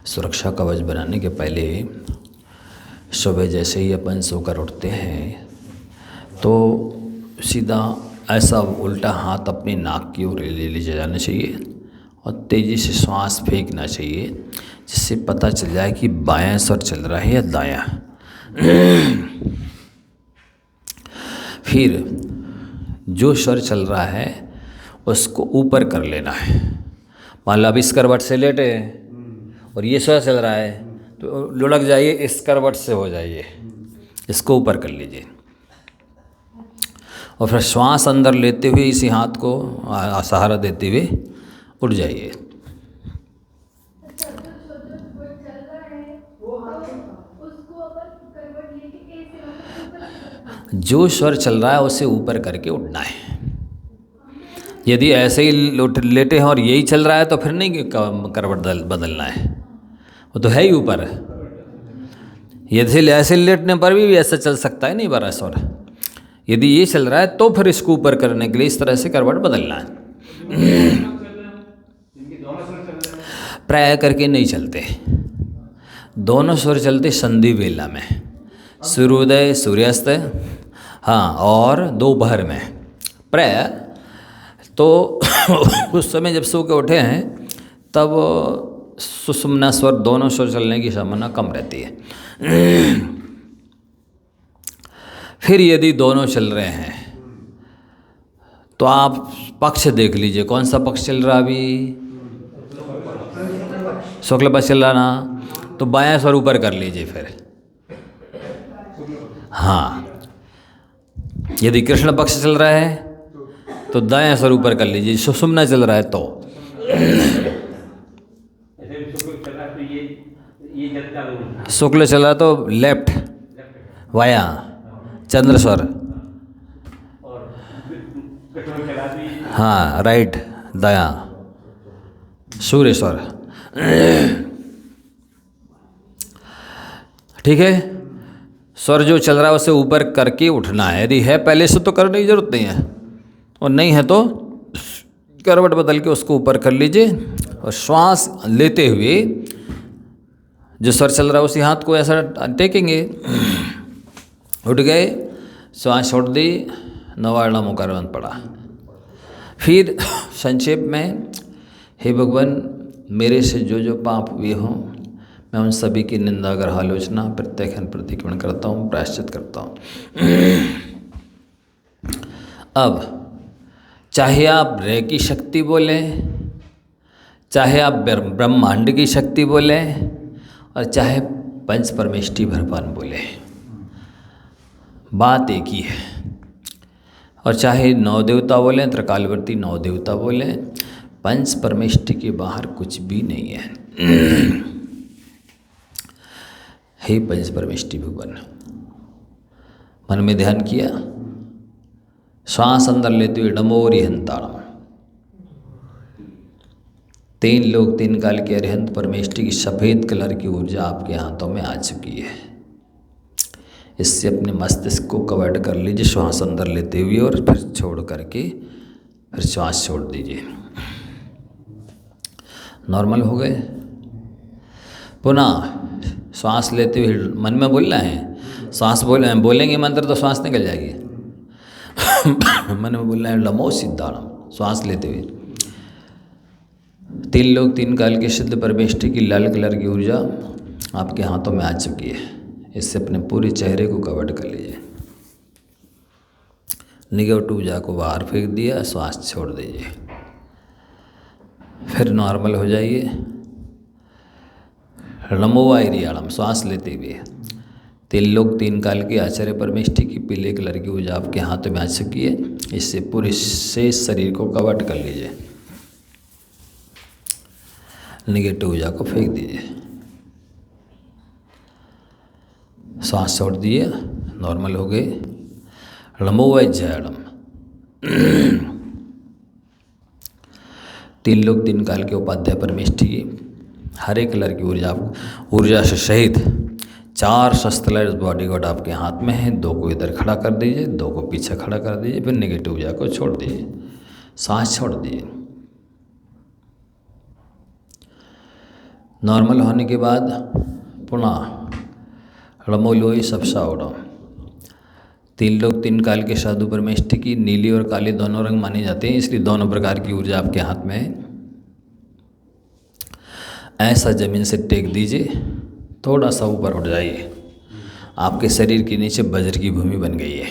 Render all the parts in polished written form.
सुरक्षा कवच बनाने के पहले सुबह जैसे ही अपन सोकर उठते हैं तो सीधा ऐसा उल्टा हाथ अपनी नाक की ओर ले जाना चाहिए और तेज़ी से श्वास फेंकना चाहिए, जिससे पता चल जाए कि बायां स्वर चल रहा है या दायां। फिर जो स्वर चल रहा है उसको ऊपर कर लेना है। मान लो अब इस करवट से लेटे हैं और ये स्वर चल रहा है तो लुढ़क जाइए, इस करवट से हो जाइए, इसको ऊपर कर लीजिए और फिर श्वास अंदर लेते हुए इसी हाथ को सहारा देते हुए उठ जाइए। जो स्वर चल रहा है उसे ऊपर करके उठना है। यदि ऐसे ही लेटे हैं और यही चल रहा है तो फिर नहीं करवट बदलना है, वो तो है ही ऊपर। यदि ऐसे लेटने पर भी ऐसा चल सकता है नहीं बारह स्वर। यदि ये चल रहा है तो फिर इसको ऊपर करने के लिए इस तरह से करवट बदलना है। प्राय करके नहीं चलते, दोनों स्वर चलते संधि वेला में, सूर्योदय सूर्यास्त, हाँ, और दोपहर में। प्राय तो उस समय जब सो के उठे हैं तब सुषुम्ना स्वर, दोनों स्वर चलने की संभावना कम रहती है। फिर यदि दोनों चल रहे हैं तो आप पक्ष देख लीजिए, कौन सा पक्ष चल रहा अभी, शुक्ल पक्ष चल रहा ना, तो बायां स्वर ऊपर कर लीजिए फिर। हाँ, यदि कृष्ण पक्ष चल रहा है तो दायां स्वर ऊपर कर लीजिए, सुषुम्ना चल रहा है तो। शुक्ल चला तो लेफ्ट वाया चंद्र स्वर, हाँ राइट दाया सूर्य स्वर। ठीक है, स्वर जो चल रहा है उसे ऊपर करके उठना है। यदि है पहले से तो करने की जरूरत नहीं है, और नहीं है तो करवट बदल के उसको ऊपर कर लीजिए और श्वास लेते हुए जो स्वर चल रहा है उसी हाथ को ऐसा टेकेंगे। उठ गए, श्वास छोड़ दी, नवार्णम मुकर बंद पड़ा। फिर संक्षेप में, हे भगवान, मेरे से जो जो पाप हुए हों मैं उन सभी की निंदा कर आलोचना प्रत्याख्यान प्रतिक्रमण करता हूँ, प्रायश्चित करता हूँ। अब चाहे आप रे की शक्ति बोलें, चाहे आप ब्रह्मांड की शक्ति बोलें, और चाहे पंच परमेष्टि भगवान बोले, बात एक ही है। और चाहे नौ देवता बोलें, त्रिकालवर्ती नौ देवता बोलें, पंच परमेष्टि के बाहर कुछ भी नहीं है। हे पंच परमेष्टि भगवान, मन में ध्यान किया, श्वास अंदर लेते हुए डमोरी हंताड़म, तीन लोग तीन काल के अरिहंत परमेष्टि की सफ़ेद कलर की ऊर्जा आपके हाथों में आ चुकी है। इससे अपने मस्तिष्क को कवर कर लीजिए श्वास अंदर लेते हुए, और फिर छोड़ करके फिर श्वास छोड़ दीजिए। नॉर्मल हो गए। पुनः श्वास लेते हुए मन में बोलना है, श्वास बोलेंगे मंत्र तो श्वास निकल जाएगी। मन में बोलना है नमो सिद्धाणम, श्वास लेते हुए। तीन लोग तीन काल के सिद्ध परमेष्टि की लाल कलर की ऊर्जा आपके हाथों में आ चुकी है। इससे अपने पूरे चेहरे को कवर कर लीजिए। निगेटिव ऊर्जा को बाहर फेंक दिया, श्वास छोड़ दीजिए, फिर नॉर्मल हो जाइए। नमो वायरियाणम, श्वास लेते हुए तीन लोग तीन काल के आचार्य परमेष्टि की पीले कलर की ऊर्जा आपके हाथों में आ चुकी है। इससे पूरे शेष शरीर को कवर कर लीजिए, निगेटिव ऊर्जा को फेंक दीजिए, श्वास छोड़ दिए, नॉर्मल हो गए। नमो वैज्याणम, तीन लोग तीन काल के उपाध्याय परमेष्टि की हरे कलर की ऊर्जा से सहित चार शस्त्र बॉडी गार्ड आपके हाथ में है। दो को इधर खड़ा कर दीजिए, दो को पीछे खड़ा कर दीजिए, फिर नेगेटिव ऊर्जा को छोड़ दीजिए, सांस छोड़ दीजिए। नॉर्मल होने के बाद पुनः ळमोलोई सप्सावड़म। 3 लोग 3 काल के साधु परमेष्ठी की नीली और काली दोनों रंग माने जाते हैं, इसलिए दोनों प्रकार की ऊर्जा आपके हाथ में है। ऐसा जमीन से टेक दीजिए, थोड़ा सा ऊपर उठ जाइए, आपके शरीर के नीचे वज्र की भूमि बन गई है।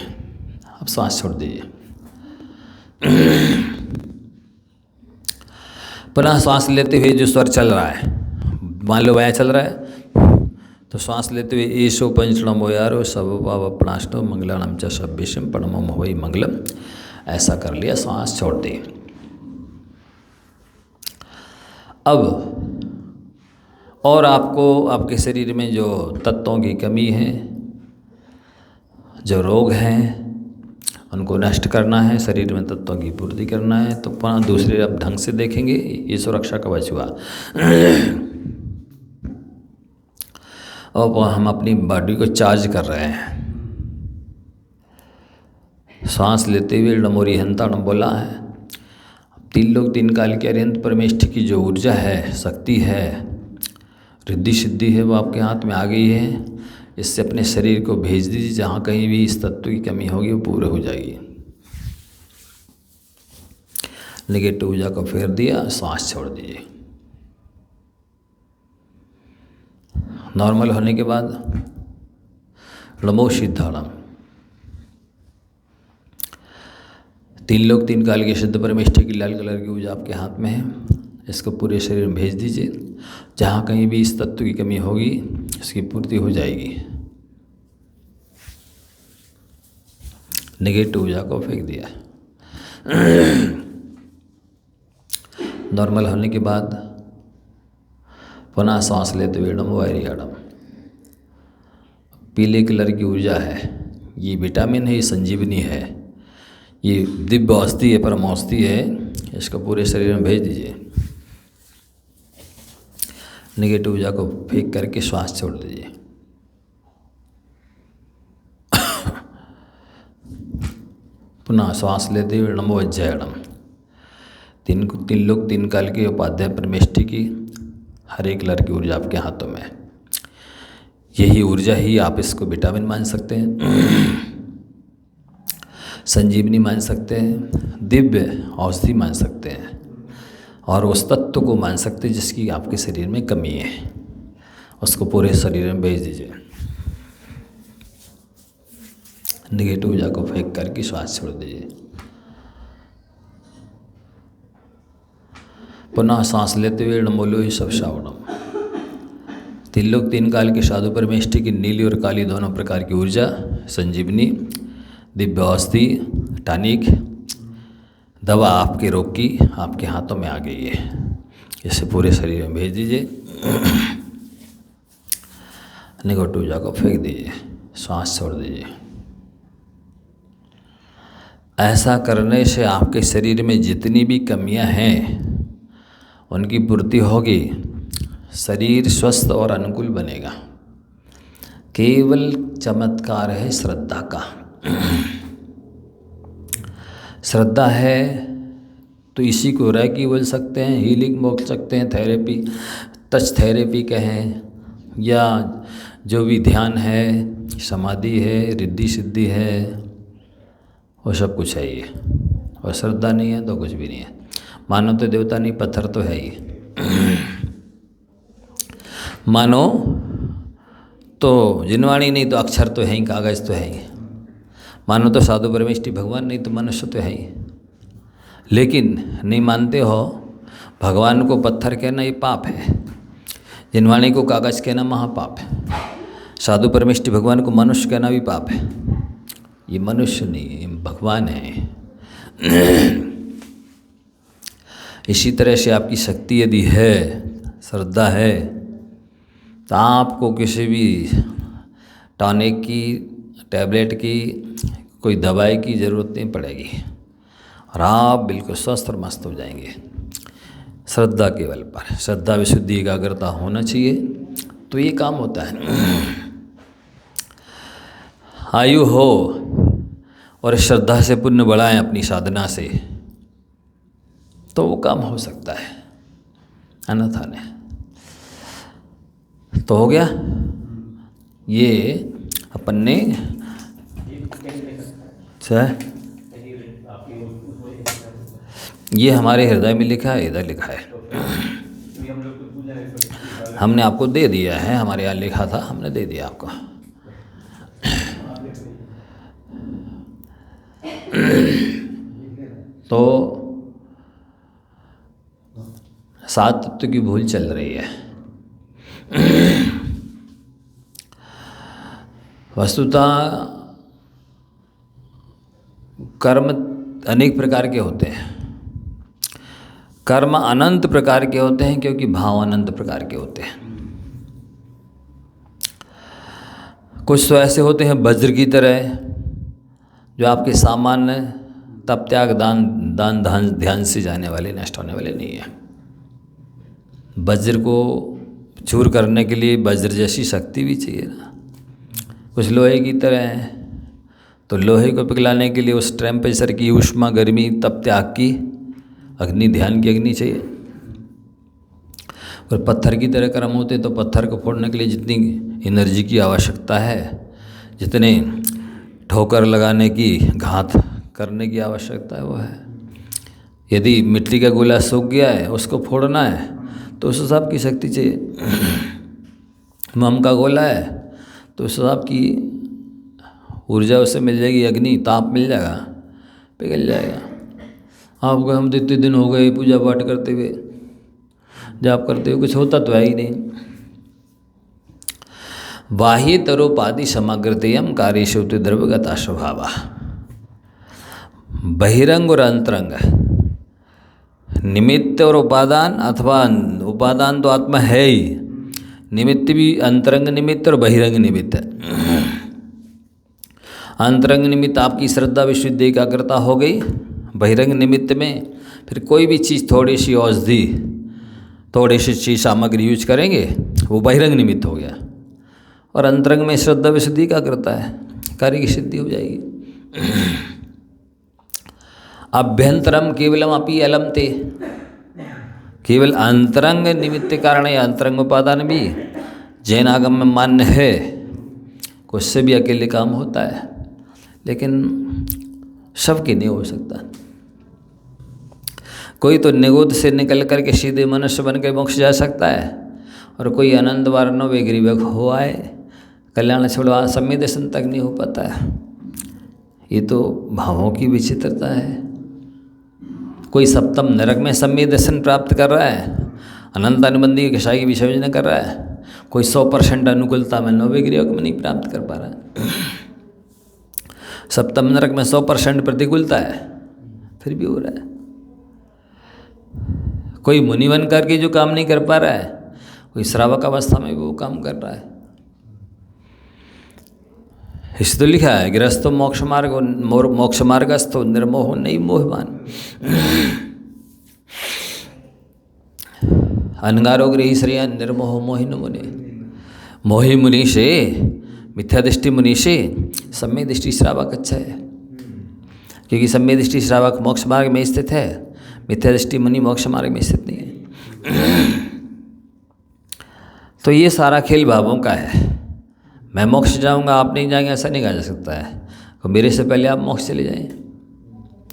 अब सांस छोड़ दीजिए। पुनः सांस लेते हुए जो स्वर चल रहा है, मान लो वह चल रहा है, तो सांस लेते हुए ईशो पंचणमो यारो सब पावपणाष्टो मंगलानम च सभ्यशम परमम होई मंगलम, ऐसा कर लिया, सांस छोड़ दी। अब और आपको आपके शरीर में जो तत्वों की कमी है, जो रोग हैं, उनको नष्ट करना है, शरीर में तत्वों की पूर्ति करना है, तो पुनः दूसरे अब ढंग से देखेंगे। ये सुरक्षा कवच हुआ। और हम अपनी बॉडी को चार्ज कर रहे हैं। सांस लेते हुए डमोरी हंताणम बोला है। 3 लोग 3 काल के अरिहंत परमेष्ठी की जो ऊर्जा है, शक्ति है, रिद्धि सिद्धि है, वो आपके हाथ में आ गई है। इससे अपने शरीर को भेज दीजिए, जहाँ कहीं भी इस तत्व की कमी होगी वो पूरी हो जाएगी। नेगेटिव ऊर्जा को फेर दिया, सांस छोड़ दीजिए। नॉर्मल होने के बाद नमो सिद्धाणम। 3 लोग 3 काल के सिद्ध परमेष्ठी की लाल कलर की ऊर्जा आपके हाथ में है, इसको पूरे शरीर में भेज दीजिए, जहाँ कहीं भी इस तत्व की कमी होगी इसकी पूर्ति हो जाएगी। नेगेटिव ऊर्जा को फेंक दिया। नॉर्मल होने के बाद पुनः सांस लेते हुए डम वायरियाडम। पीले कलर की ऊर्जा है, ये विटामिन है, ये संजीवनी है, ये दिव्य औषधि है, परम औषधि है, इसको पूरे शरीर में भेज दीजिए। नेगेटिव ऊर्जा को फेंक करके श्वास छोड़ दीजिए। पुनः श्वास लेते हुए नमो अज्जयणम। 3 लोग 3 काल के उपाध्याय परमेष्ठी की हरे कलर की ऊर्जा आपके हाथों में है। यही ऊर्जा ही आप इसको विटामिन मान सकते हैं, संजीवनी मान सकते हैं, दिव्य औषधि मान सकते हैं, और उस तत्व को मान सकते हैं जिसकी आपके शरीर में कमी है, उसको पूरे शरीर में भेज दीजिए। नेगेटिव ऊर्जा को फेंक करके श्वास छोड़ दीजिए। पुनः सांस लेते हुए नमोलो ही सब श्रावणम। 3 लोग 3 काल के साधु परमेष्ठी की नीली और काली दोनों प्रकार की ऊर्जा, संजीवनी, दिव्य औषधि, टॉनिक, दवा आपके रोग की आपके हाथों में आ गई है, इसे पूरे शरीर में भेज दीजिए। नेगेटिव ऊर्जा को फेंक दीजिए, सांस छोड़ दीजिए। ऐसा करने से आपके शरीर में जितनी भी कमियां हैं उनकी पूर्ति होगी, शरीर स्वस्थ और अनुकूल बनेगा। केवल चमत्कार है श्रद्धा का। श्रद्धा है तो इसी को रैकी बोल सकते हैं, हीलिंग बोल सकते हैं, थेरेपी, टच थेरेपी कहें, या जो भी ध्यान है, समाधि है, रिद्धि सिद्धि है, वो सब कुछ है ये। और श्रद्धा नहीं है तो कुछ भी नहीं है। मानो तो देवता नहीं, पत्थर तो है ही। मानो तो जिनवाणी नहीं तो अक्षर तो है ही, कागज तो है ही। मानो तो साधु परमेष्ठी भगवान नहीं तो मनुष्य तो है ही। लेकिन नहीं मानते हो, भगवान को पत्थर कहना ये पाप है, जिनवाणी को कागज कहना महापाप है, साधु परमेष्ठी भगवान को मनुष्य कहना भी पाप है। ये मनुष्य नहीं है, भगवान है। इसी तरह से आपकी शक्ति यदि है, श्रद्धा है, तो आपको किसी भी टॉनिक की, टैबलेट की, कोई दवाई की ज़रूरत नहीं पड़ेगी, और आप बिल्कुल स्वस्थ और मस्त हो जाएंगे। श्रद्धा केवल पर, श्रद्धा विशुद्धि एकाग्रता होना चाहिए, तो ये काम होता है। आयु हो और श्रद्धा से पुण्य बढ़ाएं अपनी साधना से, तो वो काम हो सकता है, अन्यथा नहीं। तो हो गया। ये अपन ने ये हमारे हृदय में लिखा है, इधर लिखा है, हमने आपको दे दिया है, हमारे यहाँ लिखा था, हमने दे दिया आपको। तो 7 तत्व की भूल चल रही है। वस्तुतः कर्म अनेक प्रकार के होते हैं, कर्म अनंत प्रकार के होते हैं, क्योंकि भाव अनंत प्रकार के होते हैं। कुछ तो ऐसे होते हैं वज्र की तरह, जो आपके सामान्य तप त्याग दान ध्यान से जाने वाले, नष्ट होने वाले नहीं है। वज्र को चूर करने के लिए वज्र जैसी शक्ति भी चाहिए ना। कुछ लोहे की तरह है, तो लोहे को पिघलाने के लिए उस टेम्परेचर की ऊष्मा, गर्मी, तप त्याग की अग्नि, ध्यान की अग्नि चाहिए। और पत्थर की तरह कर्म होते तो पत्थर को फोड़ने के लिए जितनी एनर्जी की आवश्यकता है, जितने ठोकर लगाने की, घात करने की आवश्यकता है, वो है। यदि मिट्टी का गोला सूख गया है, उसको फोड़ना है, तो उस हिसाब की शक्ति चाहिए। मम का गोला है, तो उस हिसाब की ऊर्जा उससे मिल जाएगी, अग्नि, ताप मिल जाएगा, पिघल जाएगा। आपको हम इतने दिन हो गए पूजा पाठ करते हुए, जाप करते हुए, कुछ होता तो है ही नहीं। बाह्य तरोपाधि समग्रतेयम कार्येषु द्रव्यगता स्वभावा। बहिरंग और अंतरंग, निमित्त और उपादान, अथवा उपादान तो आत्मा है ही, निमित्त भी अंतरंग निमित्त और बहिरंग निमित्त है। अंतरंग निमित्त आपकी श्रद्धा, विशुद्धि, एकाग्रता हो गई। बहिरंग निमित्त में फिर कोई भी चीज़, थोड़ी सी औषधि, थोड़ी सी चीज़, सामग्री यूज करेंगे, वो बहिरंग निमित्त हो गया। और अंतरंग में श्रद्धा, विशुद्धि, एकाग्रता है, कार्य की सिद्धि हो जाएगी। अभ्यंतरम केवलम अपि अलम ते, केवल अंतरंग निमित्त कारण या अंतरंग उपादान भी जैन आगम में मान्य है, उससे भी अकेले काम होता है, लेकिन सबके नहीं हो सकता। कोई तो निगोद से निकल करके सीधे मनुष्य बन के मोक्ष जा सकता है, और कोई आनंद वारणों वे गरीब हो आए, कल्याण छोड़वा सम्य दर्शन तक नहीं हो पाता है। ये तो भावों की विचित्रता है। कोई सप्तम नरक में सम्य दर्शन प्राप्त कर रहा है, अनंत अनुबंधी कषाय की विसर्जन कर रहा है। कोई 100% अनुकूलता में 90 गिरियों में नहीं प्राप्त कर पा रहा है। सप्तम नरक में 100% प्रतिकूलता है, फिर भी हो रहा है। कोई मुनि बन करके जो काम नहीं कर पा रहा है, कोई श्रावक अवस्था में भी वो काम कर रहा है। इस तो लिखा है, गृहस्थो मोक्ष मार्ग, मोक्ष मार्गस्थो निर्मोह नहीं मोहवान। अनगारो गृही श्रेया निर्मोह मोहिन मुनि। मोहि मुनि से, मिथ्या दृष्टि मुनि से सम्य दृष्टि श्रावक अच्छा है, क्योंकि सम्य दृष्टि श्रावक मोक्ष मार्ग में स्थित है, मिथ्या दृष्टि मुनि मोक्ष मार्ग में स्थित नहीं है। तो ये सारा खेल भावों का है। मैं मोक्ष जाऊंगा, आप नहीं जाएंगे, ऐसा नहीं कहा जा सकता है। तो मेरे से पहले आप मोक्ष चले जाएं।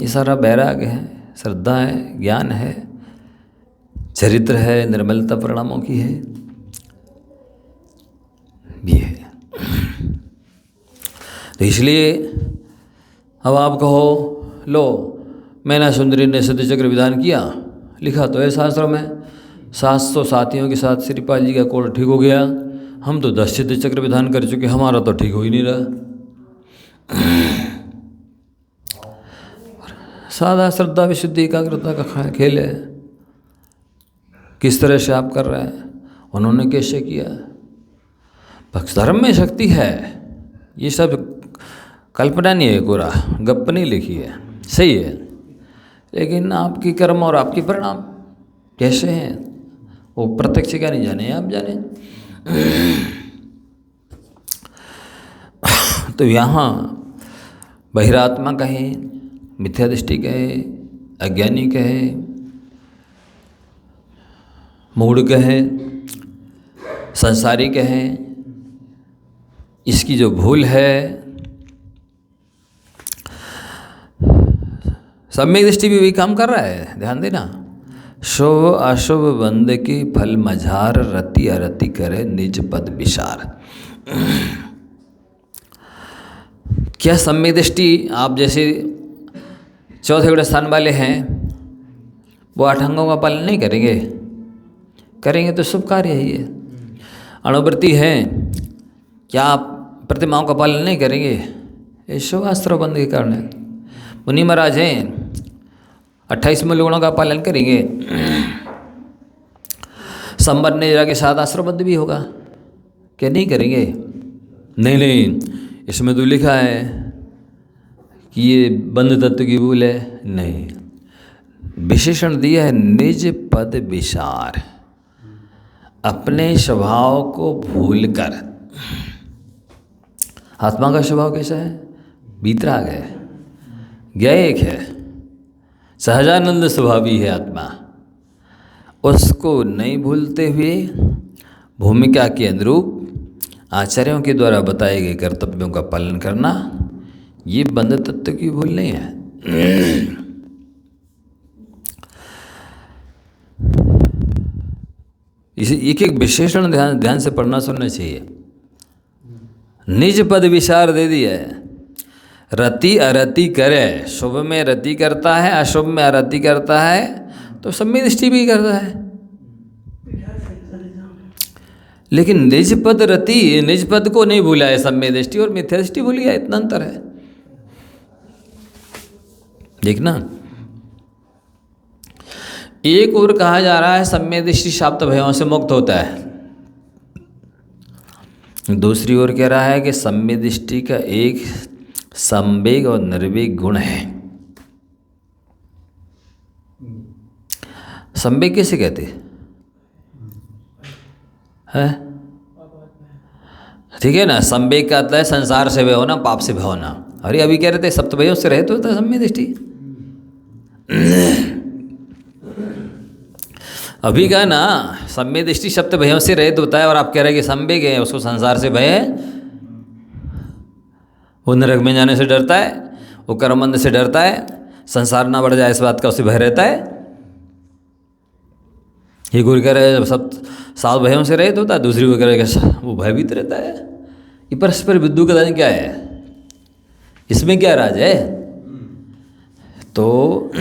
ये सारा बैराग है, श्रद्धा है, ज्ञान है, चरित्र है, निर्मलता परिणामों की है, ये है। तो इसलिए अब आप कहो, लो मैना सुंदरी ने सिद्ध चक्र विधान किया, लिखा तो है शास्त्रों में, 700 साथियों के साथ श्रीपाल जी का कोड ठीक हो गया, हम तो 10 सिद्ध चक्र विधान कर चुके, हमारा तो ठीक हो ही नहीं रहा। सादा श्रद्धा, विशुद्धि, एकाग्रता का खेल है। किस तरह से आप कर रहे हैं, उन्होंने कैसे किया। पक्ष धर्म में शक्ति है, ये सब कल्पना नहीं है, पूरा गप नहीं लिखी है, सही है। लेकिन आपकी कर्म और आपके परिणाम कैसे हैं, वो प्रत्यक्ष क्या नहीं जाने, आप जाने। तो यहाँ बहिरात्मा कहे, मिथ्या दृष्टि कहे, अज्ञानी कहे, मूढ़ कहे, संसारिक हैं, इसकी जो भूल है, सम्यक दृष्टि भी वही काम कर रहा है, ध्यान देना। शुभ अशुभ बंद के फल मझार, रति अरति करे निज पद विचार। क्या सम्यक दृष्टि, आप जैसे चौथे गुण स्थान वाले हैं, वो 8 अंगों का पालन नहीं करेंगे, करेंगे तो शुभ कार्य है ये। अणुवृत्ति है, क्या आप प्रतिमाओं का पालन नहीं करेंगे, ये शुभ आस्त्र बंद के कारण है। मुनि महाराज हैं, 28 मूल गुणों का पालन करेंगे, संबंध निद्रा के साथ आश्रमबद्ध भी होगा, क्या नहीं करेंगे? नहीं नहीं, इसमें तो लिखा है कि ये बंध तत्व की भूल है, नहीं, विशेषण दिया है निज पद विचार, अपने स्वभाव को भूलकर। आत्मा का स्वभाव कैसा है? वीतराग है, ज्ञेयक है, सहजानंद स्वभावी है आत्मा। उसको नहीं भूलते हुए भूमिका के अनुरूप आचार्यों के द्वारा बताए गए कर्तव्यों का पालन करना, ये बंध तत्व की भूल नहीं है। इसे एक एक विशेषण ध्यान से पढ़ना सुनना चाहिए। निज पद विचार दे दिया है, रति अरति करे, शुभ में रति करता है, अशुभ में अरति करता है, तो सम्यक दृष्टि भी करता है। लेकिन निज पद रति, निज पद को नहीं भूला है सम्यक दृष्टि, और मिथ्या दृष्टि भूल गया, इतना अंतर है, देखना। एक और कहा जा रहा है सम्यक दृष्टि शाप्त भयों से मुक्त होता है, दूसरी ओर कह रहा है कि सम्यक दृष्टि का एक संवेग और निर्वेग गुण है। संवेग कैसे कहते हैं? ठीक है ना, संवेग का अर्थ है संसार से भय होना, पाप से भय होना। अरे अभी कह रहे थे सप्तभयों से रहित होता है सम्यक दृष्टि। अभी का ना सम्यक दृष्टि सप्तभयों से रहित होता है, और आप कह रहे हैं कि संवेग है, उसको संसार से भय है, वो नरक में जाने से डरता है, वो कर्मबंध से डरता है, संसार ना बढ़ जाए इस बात का उसे भय रहता है। ये गुरु कह रहे सब 7 भयों से रहित होता है, दूसरी को कह रहे वो भयभीत रहता है। ये परस्पर विद्युत का क्या है, इसमें क्या राज है? तो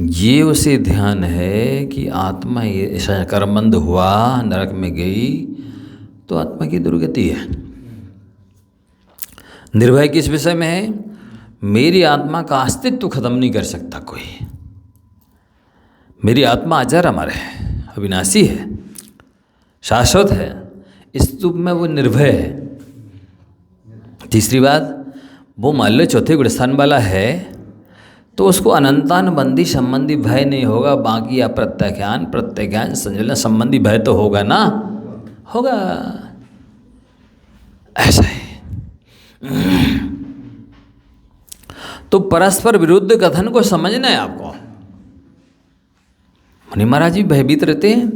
ये उसे ध्यान है कि आत्मा ये कर्मबंध हुआ, नरक में गई, तो आत्मा की दुर्गति है। निर्भय किस विषय में है? मेरी आत्मा का अस्तित्व खत्म नहीं कर सकता कोई, मेरी आत्मा अजर अमर है, अविनाशी है, शाश्वत है, इस रूप में वो निर्भय है। तीसरी बात, वो मान लो चौथे गुणस्थान वाला है, तो उसको अनंतानुबंधी संबंधी भय नहीं होगा, बाकी प्रत्यज्ञान संजलन संबंधी भय तो होगा ना, होगा, ऐसा है। तो परस्पर विरुद्ध कथन को समझना है आपको। मुनि महाराज जी भयभीत रहते हैं,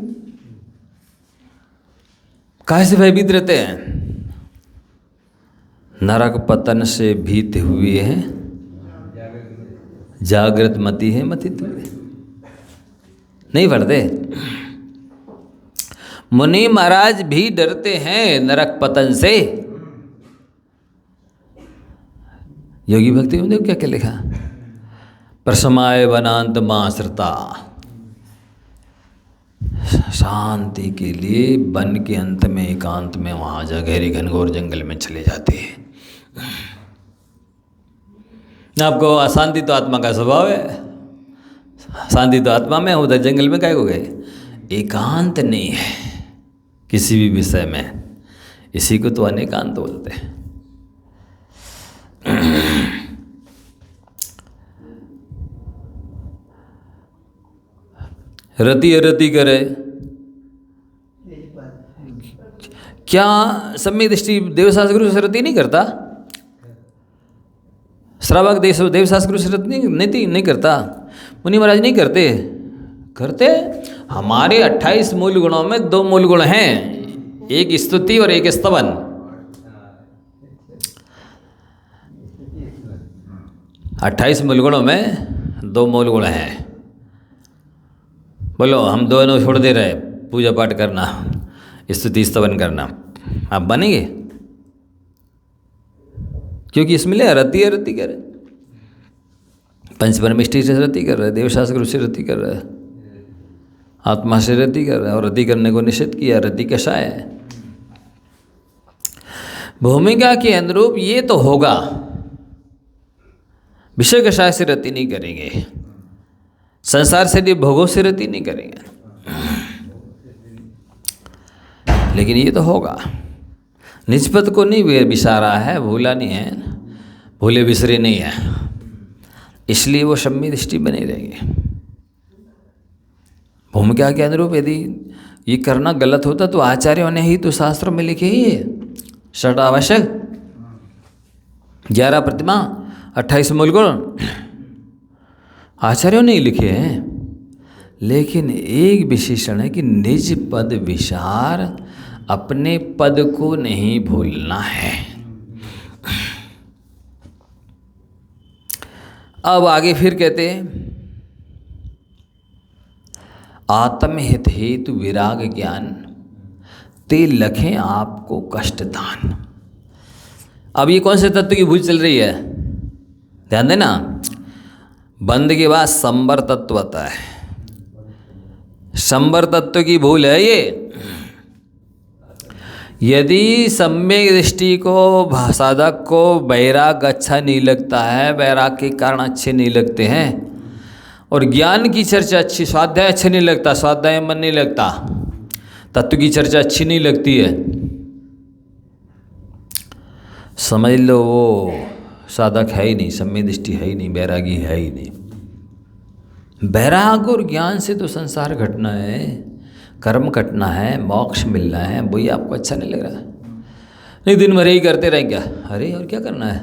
काहे से भयभीत रहते हैं? नरक पतन से भीत हुए हैं, जागृत मति है मतित हुए, नहीं पढ़ते? मुनि महाराज भी डरते हैं नरक पतन से। योगी भक्ति में देखो क्या क्या लिखा, प्रसमाय वनांत माश्रिता, शांति के लिए वन के अंत में एकांत में वहाँ जा गहरे घनघोर जंगल में चले जाते हैं। आपको अशांति तो आत्मा का स्वभाव है, शांति तो आत्मा में, उधर जंगल में काय को गए? एकांत नहीं है किसी भी विषय में, इसी को तो अनेकांत बोलते हैं। रति अरति करे, क्या सम्यक दृष्टि देवशास्त्र गुरु से रति नहीं करता? श्रावक देवशास्त्र गुरु से रति नहीं करता? मुनि महाराज नहीं करते? करते हमारे 28 मूल गुणों में 2 मूल गुण हैं, एक स्तुति और एक स्तवन। अट्ठाईस मूल गुणों में 2 मूल गुण हैं। बोलो हम दोनों छोड़ दे रहे, पूजा पाठ करना, स्तुति स्तवन करना, आप बनेंगे? क्योंकि इसमें ले रति कर रहे, पंच परमेष्टि से रति कर रहे, देवशास्त्र से रति कर रहे, आत्मा से रति कर रहे, और रति करने को निषेध किया। रति कषाय है। भूमिका के अनुरूप ये तो होगा, विषय कषाय से रति नहीं करेंगे, संसार से भी भोगों से रति नहीं करेंगे, लेकिन ये तो होगा। निष्पत्त को नहीं बिसारा है, भूला नहीं है, भूले बिसरे नहीं है, इसलिए वो सम्मी दृष्टि बनी रहेगी। भूमिका के अनुरूप यदि ये करना गलत होता तो आचार्यों ने ही तो शास्त्रों में लिखे ही है, षट आवश्यक, 11 प्रतिमा, 28 मूल गुण, आचार्यों ने ही लिखे हैं। लेकिन एक विशेषण है कि निज पद विचार, अपने पद को नहीं भूलना है। अब आगे फिर कहते हैं, आत्महित हेतु विराग ज्ञान, ते लखें आपको कष्ट दान। अब ये कौन से तत्व की भूल चल रही है? ध्यान देना, बंद के बाद संबर तत्व आता है, संबर तत्व की भूल है ये। यदि सम्यक दृष्टि को, साधक को वैराग अच्छा नहीं लगता है, वैराग के कारण अच्छे नहीं लगते हैं, और ज्ञान की चर्चा अच्छी, स्वाध्याय अच्छे नहीं लगता, स्वाध्याय मन नहीं लगता, तत्व की चर्चा अच्छी नहीं लगती है, समझ लो वो साधक है ही नहीं, सम्यक दृष्टि है ही नहीं, वैरागी है ही नहीं। वैराग और ज्ञान से तो संसार घटना है, कर्म कटना है, मोक्ष मिलना है, वही आपको अच्छा नहीं लग रहा है? नहीं, दिन भर ही करते रहें क्या? अरे और क्या करना है?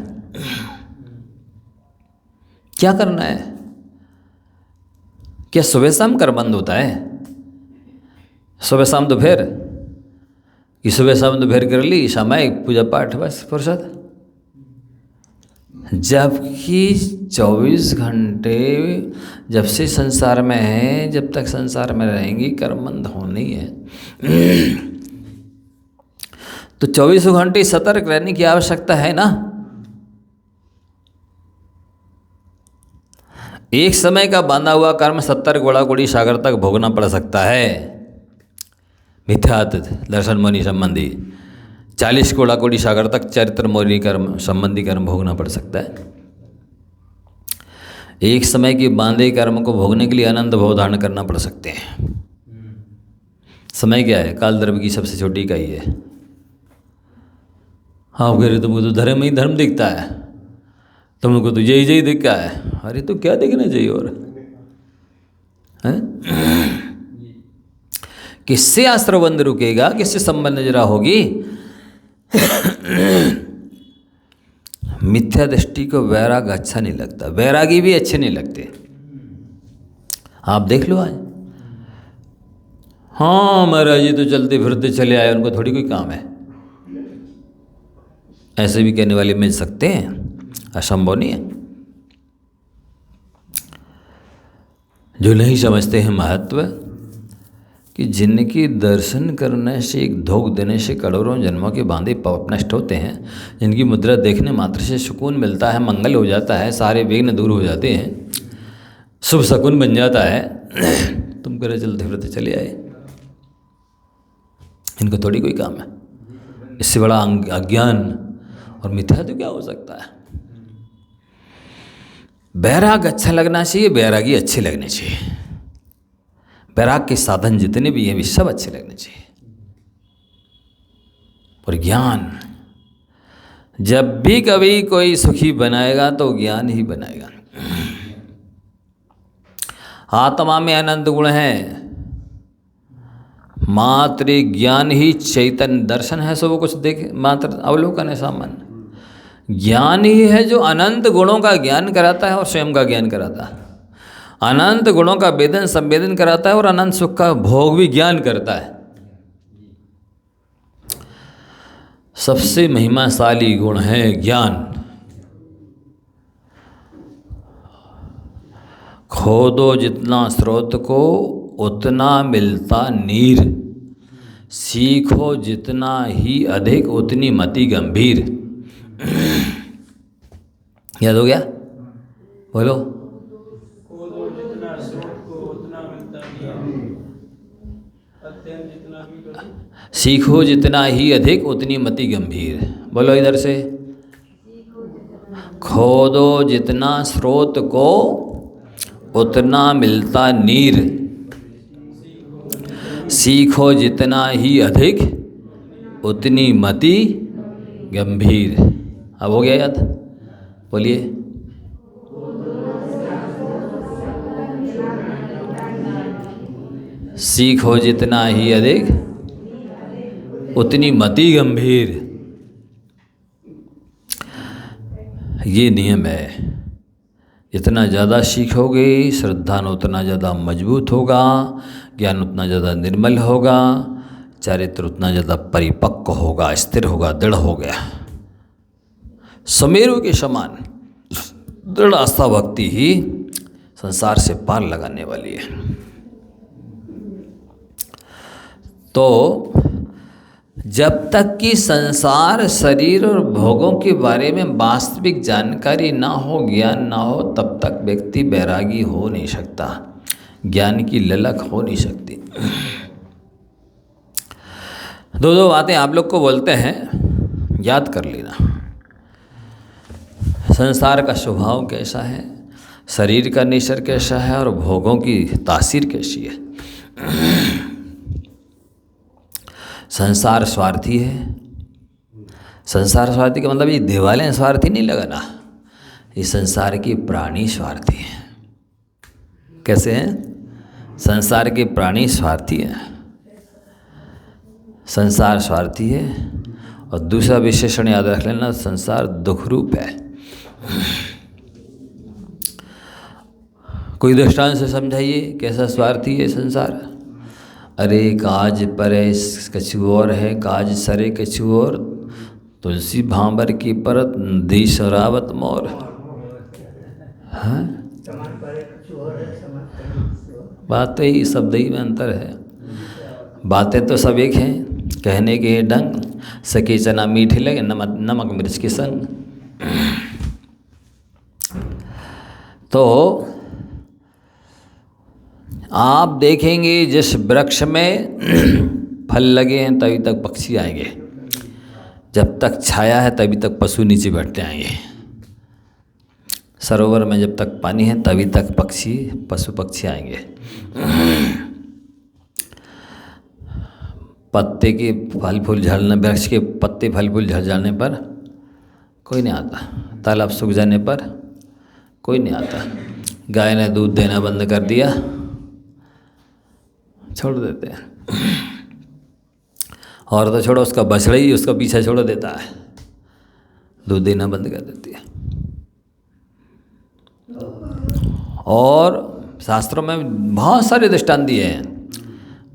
क्या करना है? क्या सुबह शाम कर्म बंद होता है? सुबह शाम दोपहर, कि सुबह शाम दोपहर कर ली, सामायिक पूजा पाठ, बस फुर्सत। जबकि 24 घंटे जब से संसार में है, जब तक संसार में रहेंगी कर्मबंध होनी है। तो 24 घंटे सतर्क रहने की आवश्यकता है ना। एक समय का बांधा हुआ कर्म 70 गोड़ा कोड़ी सागर तक भोगना पड़ सकता है, मिथ्यात्व दर्शन मोनी संबंधी। 40 कोड़ा कोड़ी सागर तक चरित्र मोनी कर्म संबंधी कर्म भोगना पड़ सकता है। एक समय के बांधे कर्म को भोगने के लिए अनंत भव धारण करना पड़ सकते हैं। समय क्या है? काल द्रव्य की सबसे छोटी इकाई है। हाँ कह रहे तुमको तो धर्म ही धर्म दिखता है, तुमको तो यही यही दिखता है। अरे तो क्या दिखना चाहिए और है? किससे आश्रवबंध रुकेगा, किससे संबंध जरा होगी? मिथ्या दृष्टि को वैराग अच्छा नहीं लगता, वैरागी भी अच्छे नहीं लगते। आप देख लो आज, हाँ महाराज जी तो चलते फिरते चले आए, उनको थोड़ी कोई काम है। ऐसे भी कहने वाले मिल सकते हैं, असंभव नहीं है। जो नहीं समझते हैं महत्व कि जिनके दर्शन करने से, एक धोख देने से करोड़ों जन्मों के बांधे पाप नष्ट होते हैं, जिनकी मुद्रा देखने मात्र से सुकून मिलता है, मंगल हो जाता है, सारे विघ्न दूर हो जाते हैं, शुभ शकुन बन जाता है, तुम करे चलते फिरते चले आए। इनको थोड़ी कोई काम है। इससे बड़ा अज्ञान और मिथ्या तो क्या हो सकता है? बैराग अच्छा लगना चाहिए, बैरागी अच्छे लगने चाहिए। बैराग के साधन जितने भी हैं वे सब अच्छे लगने चाहिए। और ज्ञान, जब भी कभी कोई सुखी बनाएगा तो ज्ञान ही बनाएगा। आत्मा में अनंत गुण है, मात्र ज्ञान ही चैतन्य दर्शन है। सो वो कुछ देखे मात्र अवलोकन है सामान्य। ज्ञान ही है जो अनंत गुणों का ज्ञान कराता है और स्वयं का ज्ञान कराता है। अनंत गुणों का वेदन संवेदन कराता है और अनंत सुख का भोग भी ज्ञान करता है। सबसे महिमाशाली गुण है ज्ञान। खोदो जितना स्रोत को उतना मिलता नीर, सीखो जितना ही अधिक उतनी मति गंभीर। याद हो गया? बोलो। खोदो जितना स्रोत को उतना मिलता नीर, अध्ययन जितना भी करो, सीखो जितना ही अधिक उतनी मति गंभीर। बोलो इधर से। खोदो जितना स्रोत को उतना मिलता नीर, सीखो जितना ही अधिक उतनी मति गंभीर। अब हो गया याद? बोलिए। सीखो जितना ही अधिक उतनी मति गंभीर। ये नियम है। जितना ज़्यादा सीखोगे श्रद्धान उतना ज़्यादा मजबूत होगा, ज्ञान उतना ज़्यादा निर्मल होगा, चरित्र उतना ज़्यादा परिपक्व होगा, स्थिर होगा, दृढ़ हो गया। सुमेरु के समान दृढ़ आस्था भक्ति ही संसार से पार लगाने वाली है। तो जब तक कि संसार, शरीर और भोगों के बारे में वास्तविक जानकारी ना हो, ज्ञान ना हो, तब तक व्यक्ति बैरागी हो नहीं सकता, ज्ञान की ललक हो नहीं सकती। दो बातें आप लोग को बोलते हैं, याद कर लेना। संसार का स्वभाव कैसा है, शरीर का नेचर कैसा है और भोगों की तासीर कैसी है। संसार स्वार्थी है। संसार स्वार्थी का मतलब ये देवालय स्वार्थी नहीं लगाना, ये संसार के प्राणी स्वार्थी हैं। कैसे हैं? संसार के प्राणी स्वार्थी हैं। संसार स्वार्थी है। और दूसरा विशेषण याद रख लेना, संसार दुख रूप है। कोई दृष्टांत से समझाइए कैसा स्वार्थी है संसार। अरे काज परे कछु और है, काज सरे कछु और, तुलसी भांबर की परत दी शरावत मोर। हाँ, बातें ही शब्द ही में अंतर है। बातें तो सब एक हैं, कहने के ढंग, सके चना मीठे लगे नमक मिर्च के संग। तो आप देखेंगे जिस वृक्ष में फल लगे हैं तभी तक पक्षी आएंगे, जब तक छाया है तभी तक पशु नीचे बैठते आएंगे। सरोवर में जब तक पानी है तभी तक पशु पक्षी आएंगे। पत्ते के फल फूल झड़ने, वृक्ष के पत्ते फल फूल झड़ जाने पर कोई नहीं आता, तालाब सूख जाने पर कोई नहीं आता। गाय ने दूध देना बंद कर दिया, छोड़ देते हैं। और तो छोड़ो, उसका बछड़ा ही उसका पीछा छोड़ देता है, दूध देना बंद कर देती है। और शास्त्रों में बहुत सारे दृष्टांत दिए हैं,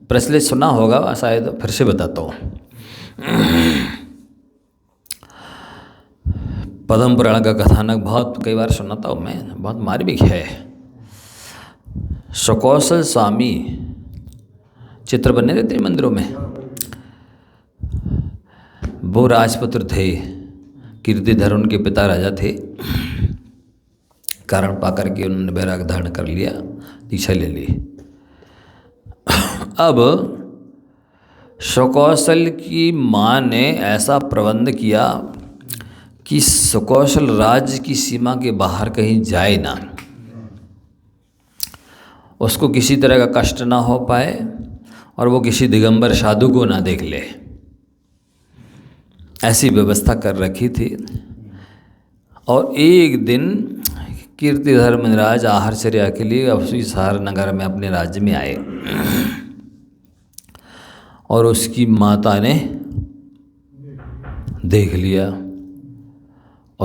प्रचलित सुना होगा, शायद फिर से बताता हूँ। पद्म पुराण का कथानक बहुत कई बार सुनाता हूँ मैं, बहुत मार्मिक है। सुकौशल स्वामी चित्र बने रहते हैं मंदिरों में। वो राजपुत्र थे, कीर्तिधर उनके पिता राजा थे। कारण पाकर के उन्होंने बैराग धारण कर लिया, दीक्षा ले ली। अब सुकौशल की माँ ने ऐसा प्रबंध किया कि सुकौशल राज्य की सीमा के बाहर कहीं जाए ना, उसको किसी तरह का कष्ट ना हो पाए और वो किसी दिगंबर साधु को ना देख ले, ऐसी व्यवस्था कर रखी थी। और एक दिन कीर्तिधर महाराज आहारचर्या के लिए उसी सार नगर में अपने राज्य में आए और उसकी माता ने देख लिया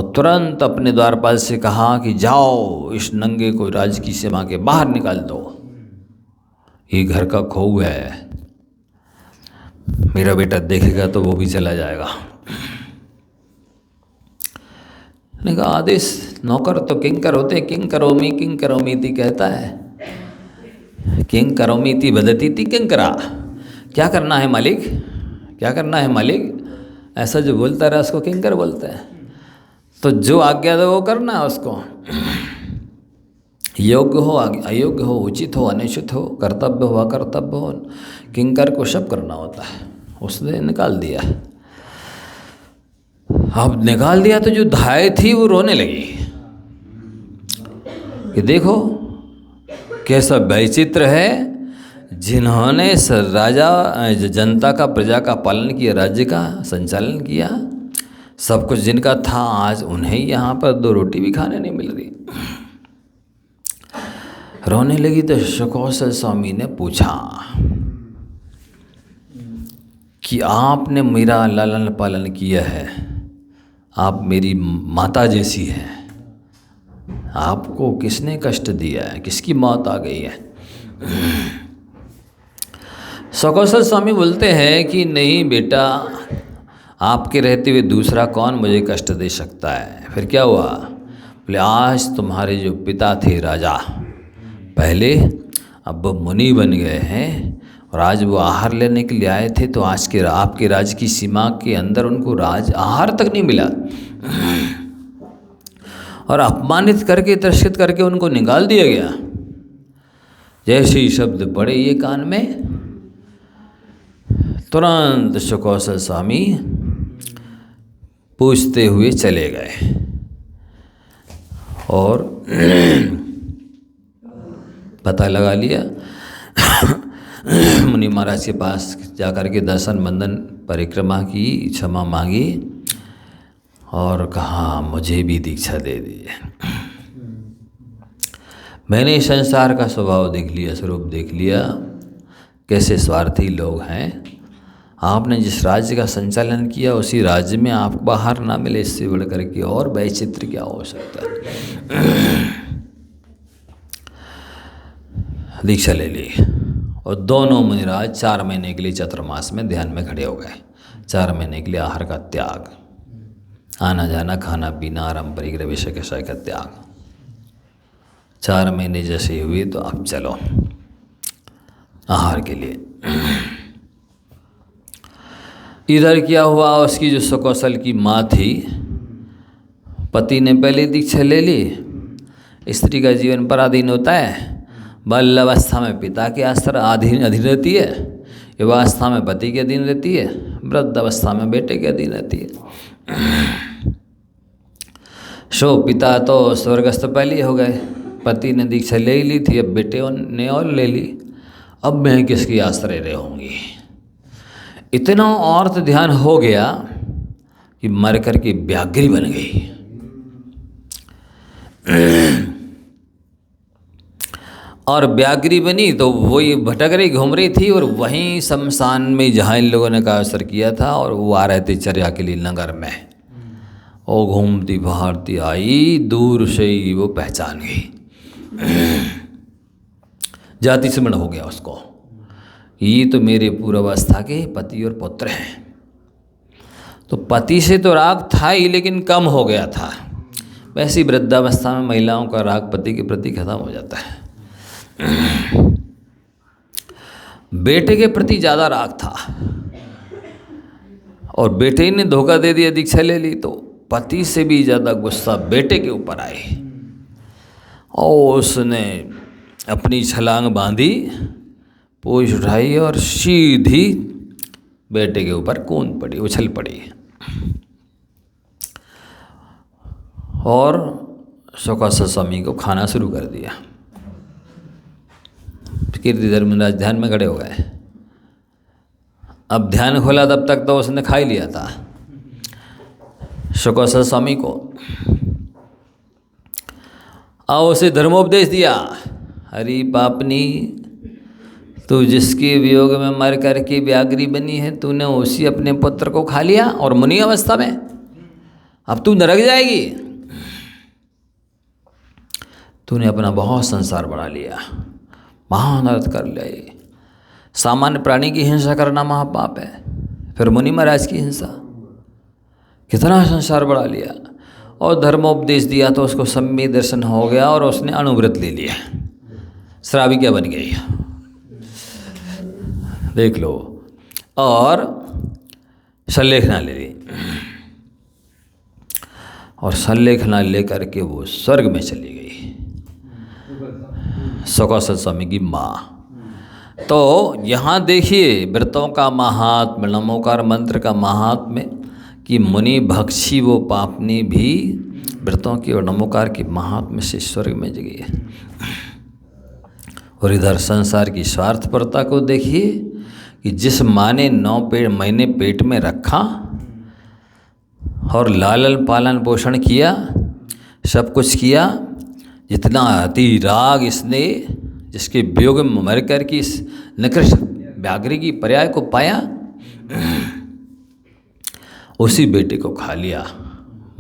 और तुरंत अपने द्वारपाल से कहा कि जाओ इस नंगे को राज्य की सीमा के बाहर निकाल दो, ये घर का खोऊ है, मेरा बेटा देखेगा तो वो भी चला जाएगा। ने कहा आदेश, नौकर तो किंकर होते, किंग करोमीति कहता है, किंग करोमीति वदतीति किंकरा। क्या करना है मालिक, क्या करना है मालिक, ऐसा जो बोलता रहा उसको किंकर बोलते हैं। तो जो आज्ञा दो वो करना है उसको, योग्य हो अयोग्य हो, उचित हो अनुचित हो, कर्तव्य हो अकर्तव्य हो, किंकर को सब करना होता है। उसने निकाल दिया। अब निकाल दिया तो जो धाय थी वो रोने लगी कि देखो कैसा वैचित्र है, जिन्होंने राजा जनता का प्रजा का पालन किया, राज्य का संचालन किया, सब कुछ जिनका था, आज उन्हें यहाँ पर 2 रोटी भी खाने नहीं मिल रही। रोने लगी तो सुकौशल स्वामी ने पूछा कि आपने मेरा लालन पालन किया है, आप मेरी माता जैसी हैं, आपको किसने कष्ट दिया है, किसकी मौत आ गई है। सुकौशल स्वामी बोलते हैं कि नहीं बेटा, आपके रहते हुए दूसरा कौन मुझे कष्ट दे सकता है। फिर क्या हुआ, बोले आज तुम्हारे जो पिता थे राजा पहले, अब वो मुनि बन गए हैं, और आज वो आहार लेने के लिए आए थे, तो आज के आपके राज्य की सीमा के अंदर उनको राज आहार तक नहीं मिला, और अपमानित करके तिरस्कृत करके उनको निकाल दिया गया। जैसे ही शब्द पड़े ये कान में, तुरंत सुकौशल स्वामी पूछते हुए चले गए और पता लगा लिया। मुनि महाराज के पास जाकर के दर्शन बंदन परिक्रमा की, क्षमा मांगी और कहा मुझे भी दीक्षा दे दीजिए। मैंने संसार का स्वभाव देख लिया, स्वरूप देख लिया, कैसे स्वार्थी लोग हैं। आपने जिस राज्य का संचालन किया उसी राज्य में आपको बाहर ना मिले, इससे बढ़ करके और वैचित्र क्या हो सकता है। दीक्षा ले ली और दोनों मुनिराज 4 महीने के लिए चतुर्मास में ध्यान में खड़े हो गए। 4 महीने के लिए आहार का त्याग, आना जाना, खाना पीना, आराम परिग्रह विषय के का त्याग। 4 महीने जैसे हुए तो अब चलो आहार के लिए। इधर क्या हुआ, उसकी जो सुकौशल की माँ थी, पति ने पहले दीक्षा ले ली। स्त्री का जीवन पराधीन होता है, बाल अवस्था में पिता के अधीन रहती है, युवावस्था में पति के अधीन रहती है, वृद्ध अवस्था में बेटे के अधीन रहती है। सो पिता तो स्वर्गस्थ पहले हो गए, पति ने दीक्षा ले ही ली थी, अब बेटे ने और ले ली, अब मैं किसकी आश्रय रहूँगी। इतना और ध्यान हो गया कि मर कर के व्याघ्री बन गई। और व्याघ्री बनी तो वही भटक रही, घूम रही थी, और वहीं शमशान में जहाँ इन लोगों ने कायस्तर किया था, और वो आ रहे थे चर्या के लिए नगर में, वो घूमती बहारती आई, दूर से ही वो पहचान गई, जाति स्मरण हो गया उसको, ये तो मेरे पूर्वावस्था के पति और पुत्र हैं। तो पति से तो राग था ही, लेकिन कम हो गया था। वैसी वृद्धावस्था में महिलाओं का राग पति के प्रति खत्म हो जाता है। बेटे के प्रति ज़्यादा राग था, और बेटे ने धोखा दे दिया, दीक्षा ले ली, तो पति से भी ज़्यादा गुस्सा बेटे के ऊपर आए, और उसने अपनी छलांग बांधी, पूंछ उठाई और सीधी बेटे के ऊपर कूद पड़ी, उछल पड़ी, और सुकौशल स्वामी को खाना शुरू कर दिया। कीर्तिधर मुनिराज ध्यान में खड़े हो गए। अब ध्यान खोला तब तक तो उसने खा ही लिया था सुकौशल स्वामी को, और उसे धर्मोपदेश दिया, हरि पापनी, तू जिसके वियोग में मर करके व्याघ्री बनी है, तूने उसी अपने पुत्र को खा लिया, और मुनि अवस्था में अब तू नरक जाएगी। तूने अपना बहुत संसार बढ़ा लिया, महान अर्थ कर लिया। ये सामान्य प्राणी की हिंसा करना महापाप है, फिर मुनि महाराज की हिंसा, कितना संसार बढ़ा लिया। और धर्मोपदेश दिया तो उसको सम्यक दर्शन हो गया और उसने अणुव्रत ले लिया, श्राविका बन गई, देख लो। और संलेखना ले ली, और संलेखना लेकर के वो स्वर्ग में चली गई, सुकौशल स्वामी की माँ। तो यहाँ देखिए व्रतों का महात्म्य, नमोकार मंत्र का महात्म्य, कि मुनि भक्षी वो पापनी भी व्रतों की और नमोकार की महात्म्य से स्वर्ग में जगी है। और इधर संसार की स्वार्थपरता को देखिए कि जिस माँ ने 9 महीने पेट में रखा और लालन पालन पोषण किया, सब कुछ किया, जितना अति राग इसने, जिसके वियोग में मर कर की इस निकृष्ट व्याघ्र की पर्याय को पाया, उसी बेटे को खा लिया।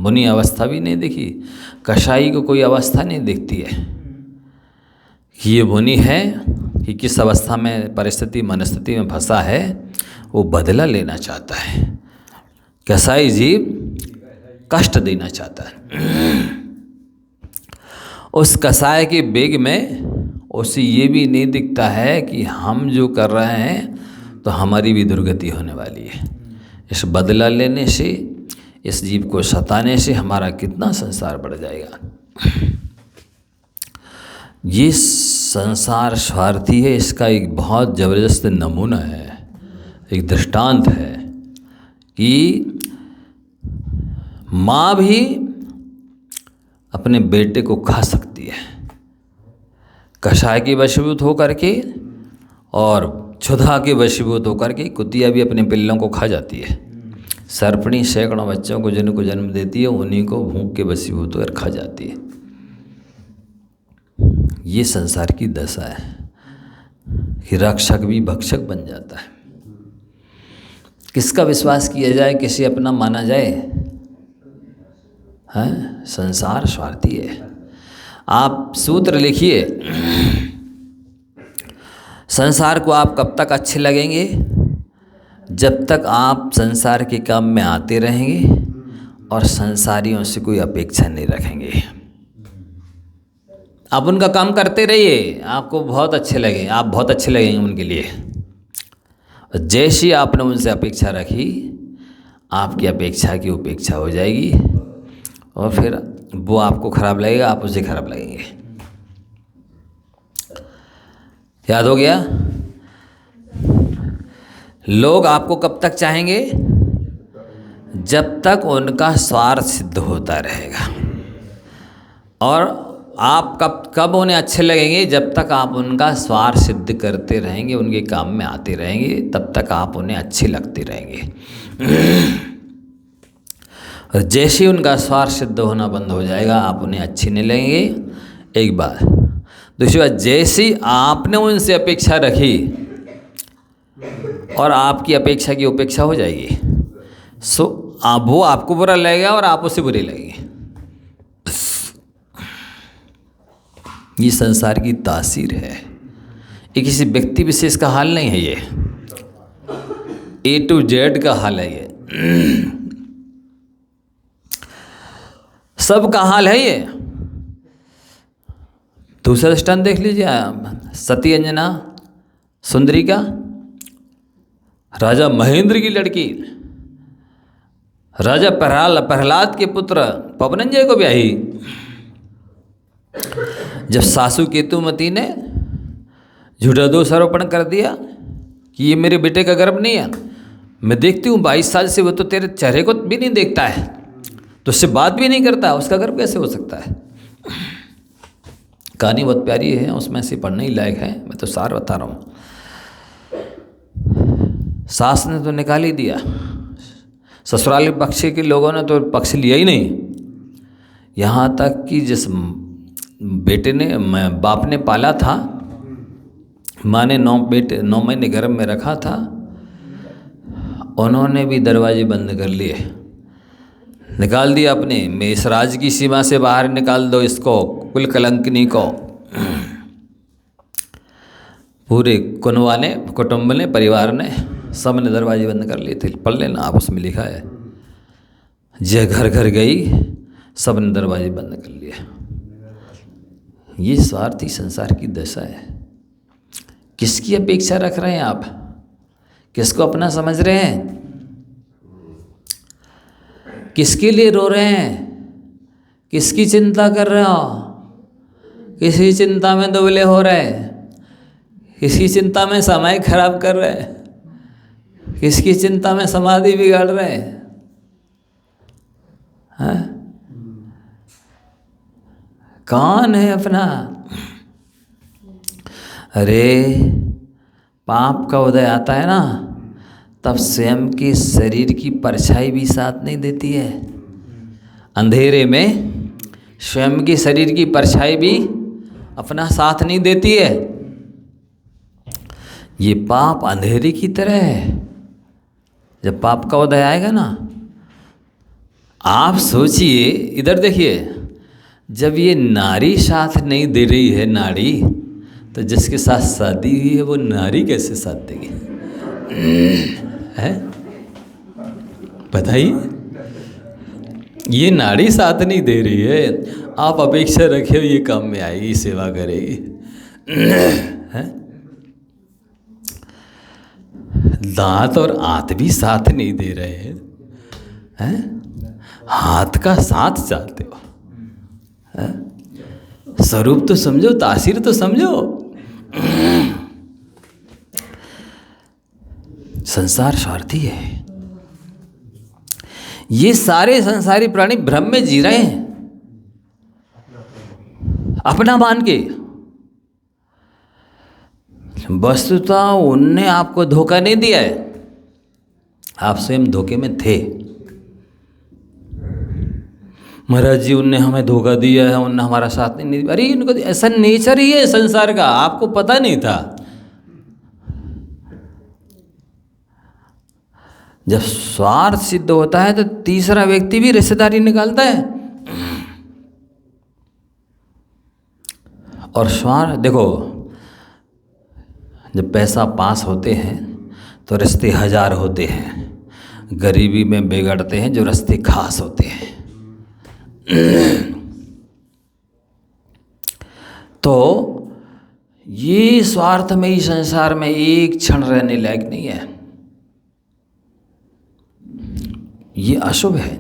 मुनि अवस्था भी नहीं देखी, कसाई को कोई अवस्था नहीं दिखती है कि ये मुनि है, कि किस अवस्था में परिस्थिति मनस्थिति में फंसा है, वो बदला लेना चाहता है। कसाई जीव कष्ट देना चाहता है। उस कसाई के बेग में उसे ये भी नहीं दिखता है कि हम जो कर रहे हैं तो हमारी भी दुर्गति होने वाली है। इस बदला लेने से, इस जीव को सताने से हमारा कितना संसार बढ़ जाएगा। ये संसार स्वार्थी है, इसका एक बहुत ज़बरदस्त नमूना है, एक दृष्टांत है कि माँ भी अपने बेटे को खा सकती है, कषाय के वशीभूत होकर के और क्षुधा के वशीभूत होकर के। कुतिया भी अपने पिल्लों को खा जाती है। सर्पणी सैकड़ों बच्चों को जिनको जन्म देती है, उन्हीं को भूख के वशीभूत होकर खा जाती है। ये संसार की दशा है कि रक्षक भी भक्षक बन जाता है। किसका विश्वास किया जाए, किसे अपना माना जाए? हैं? संसार स्वार्थी है। आप सूत्र लिखिए, संसार को आप कब तक अच्छे लगेंगे? जब तक आप संसार के काम में आते रहेंगे और संसारियों से कोई अपेक्षा नहीं रखेंगे। आप उनका काम करते रहिए, आपको बहुत अच्छे लगे, आप बहुत अच्छे लगेंगे उनके लिए। जैसी आपने उनसे अपेक्षा रखी, आपकी अपेक्षा की उपेक्षा हो जाएगी और फिर वो आपको खराब लगेगा, आप उसे खराब लगेंगे। याद हो गया? लोग आपको कब तक चाहेंगे? जब तक उनका स्वार्थ सिद्ध होता रहेगा। और आप कब उन्हें अच्छे लगेंगे? जब तक आप उनका स्वार्थ सिद्ध करते रहेंगे, उनके काम में आते रहेंगे, तब तक आप उन्हें अच्छे लगते रहेंगे। और जैसे ही उनका स्वार्थ सिद्ध होना बंद हो जाएगा, आप उन्हें अच्छे नहीं लगेंगे। एक बात। दूसरी बात, जैसी आपने उनसे अपेक्षा रखी और आपकी अपेक्षा की उपेक्षा हो जाएगी, सो वो आपको बुरा लगेगा और आप उसे बुरे लगेंगे। ये संसार की तासीर है। ये किसी व्यक्ति विशेष का हाल नहीं है, ये A to Z का हाल है, ये सबका हाल है। ये दूसरा दृष्टांत देख लीजिए, सती अंजना सुंदरी का, राजा महेंद्र की लड़की, राजा प्रहलाद के पुत्र पवनंजय को ब्याही। जब सासू केतुमती ने झूठा दोषारोपण कर दिया कि ये मेरे बेटे का गर्भ नहीं है, मैं देखती हूँ 22 साल से वो तो तेरे चेहरे को भी नहीं देखता है, तो उससे बात भी नहीं करता, उसका गर्भ कैसे हो सकता है? कहानी बहुत प्यारी है, उसमें से पढ़ने ही लायक है, मैं तो सार बता रहा हूँ। सास ने तो निकाल ही दिया, ससुराल पक्ष के लोगों ने तो पक्ष लिया ही नहीं। यहाँ तक कि जिस बेटे ने बाप ने पाला था, माँ ने 9 महीने गर्भ में रखा था, उन्होंने भी दरवाजे बंद कर लिए, निकाल दिया अपने मेषराज की सीमा से बाहर निकाल दो इसको, कुल कलंकनी को। पूरे कुटुंब ने, परिवार ने, सब ने दरवाजे बंद कर लिए थे। पढ़ लेना, आपस में लिखा है। जय घर घर गई, सब ने दरवाजे बंद कर लिए। ये स्वार्थी संसार की दशा है। किसकी अपेक्षा रख रहे हैं आप? किसको अपना समझ रहे हैं? किसके लिए रो रहे हैं? किसकी चिंता कर रहे हो? किसी चिंता में दुबले हो रहे हैं? किसकी चिंता में समय खराब कर रहे हैं? किसकी चिंता में समाधि बिगाड़ रहे हैं? कौन है अपना? अरे पाप का उदय आता है ना, तब स्वयं के शरीर की परछाई भी साथ नहीं देती है। अंधेरे में स्वयं के शरीर की परछाई भी अपना साथ नहीं देती है। ये पाप अंधेरे की तरह है। जब पाप का उदय आएगा ना, आप सोचिए, इधर देखिए, जब ये नारी साथ नहीं दे रही है नाड़ी, तो जिसके साथ शादी हुई है वो नारी कैसे साथ देगी? है बताइए। ये नाड़ी साथ नहीं दे रही है, आप अपेक्षा रखे हो ये काम में आएगी, सेवा करेगी? है? दांत और आंत भी साथ नहीं दे रहे हैं। हाथ का साथ चाहते हो? स्वरूप तो समझो, तासीर तो समझो। संसार स्वार्थी है। ये सारे संसारी प्राणी भ्रम में जी रहे हैं, अपना मान के। वस्तुतः उनने आपको धोखा नहीं दिया है, आप स्वयं धोखे में थे। महाराज जी उनने हमें धोखा दिया है, उनने हमारा साथ नहीं दिया। अरे उनको ऐसा नेचर ही है संसार का, आपको पता नहीं था। जब स्वार्थ सिद्ध होता है तो तीसरा व्यक्ति भी रिश्तेदारी निकालता है। और स्वार्थ देखो, जब पैसा पास होते हैं तो रिश्ते हजार होते हैं, गरीबी में बिगड़ते हैं जो रिश्ते खास होते हैं। तो ये स्वार्थ में ही संसार में एक क्षण रहने लायक नहीं है, ये अशुभ है।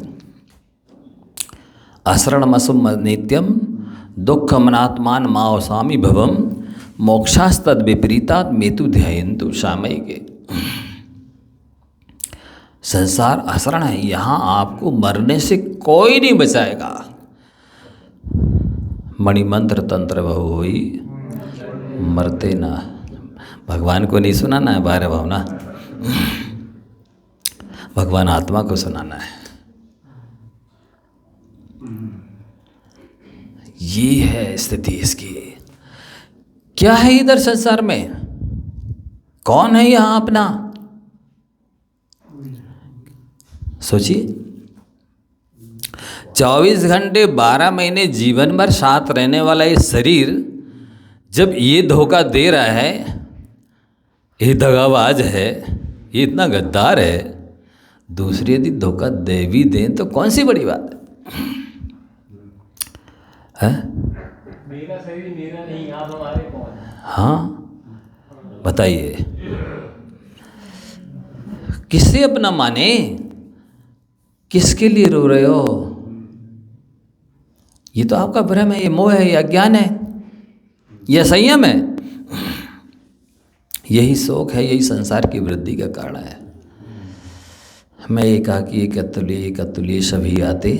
असरणमसुम नित्यम दुःखमनात्मान माओसामी भवम मोक्षास्तद विपरीतात् मेतु ध्यायन्तु सामयिके। संसार असरण है, यहाँ आपको मरने से कोई नहीं बचाएगा। मणिमंत्र तंत्र बहु होई मरते ना। भगवान को नहीं सुनाना है 12 भावना, भगवान आत्मा को सुनाना है। ये है स्थिति इसकी। क्या है इधर संसार में? कौन है यहाँ अपना? सोचिए, 24 घंटे 12 महीने जीवन भर साथ रहने वाला ये शरीर जब ये धोखा दे रहा है, ये दगाबाज है, ये इतना गद्दार है, दूसरे यदि धोखा दे भी दें तो कौन सी बड़ी बात है? मेरा शरीर मेरा नहीं, आप हमारे कौन? हाँ बताइए, किससे अपना माने? किसके लिए रो रहे हो? ये तो आपका भ्रम है, ये मोह है, ये अज्ञान है, ये संयम है। यही शोक है, यही संसार की वृद्धि का कारण है। मैं ये कहा कि एक अतुल्य सभी आते,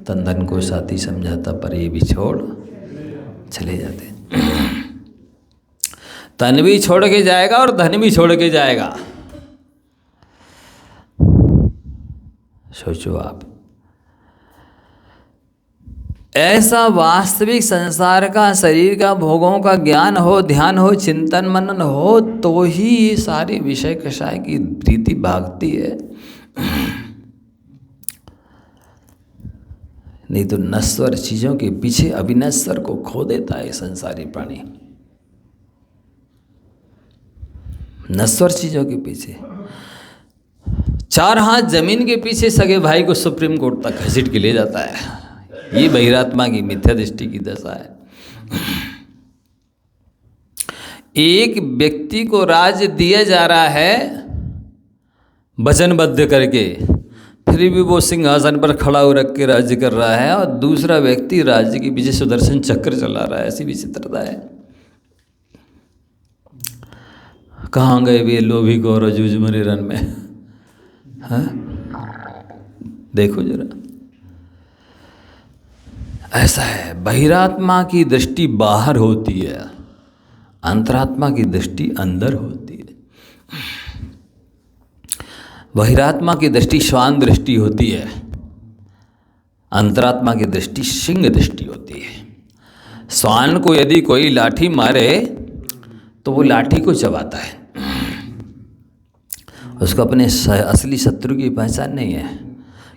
तन धन को साथी समझाता पर ये भी छोड़ चले जाते। तन भी छोड़ के जाएगा और धन भी छोड़ के जाएगा। सोचो आप, ऐसा वास्तविक संसार का, शरीर का, भोगों का ज्ञान हो, ध्यान हो, चिंतन मनन हो, तो ही ये सारी विषय कषाय की प्रीति भागती है। नहीं तो नश्वर चीज़ों के पीछे अविनश्वर को खो देता है संसारी प्राणी। नश्वर चीज़ों के पीछे 4 हाथ जमीन के पीछे सगे भाई को सुप्रीम कोर्ट तक घसीट के ले जाता है। ये बहिरात्मा की मिथ्या दृष्टि की दशा है। एक व्यक्ति को राज्य दिया जा रहा है वचनबद्ध करके, फिर भी वो सिंहासन पर खड़ा हो रख के राज्य कर रहा है, और दूसरा व्यक्ति राज्य के पीछे सुदर्शन चक्र चला रहा है। ऐसी विचित्रता है। कहाँ गए वे लोभी को और जूझ मरे रन में? हाँ, देखो जरा, ऐसा है। बहिरात्मा की दृष्टि बाहर होती है, अंतरात्मा की दृष्टि अंदर होती है। बहिरात्मा की दृष्टि श्वान दृष्टि होती है, अंतरात्मा की दृष्टि सिंह दृष्टि होती है। श्वान को यदि कोई लाठी मारे तो वो लाठी को चबाता है, उसको अपने असली शत्रु की पहचान नहीं है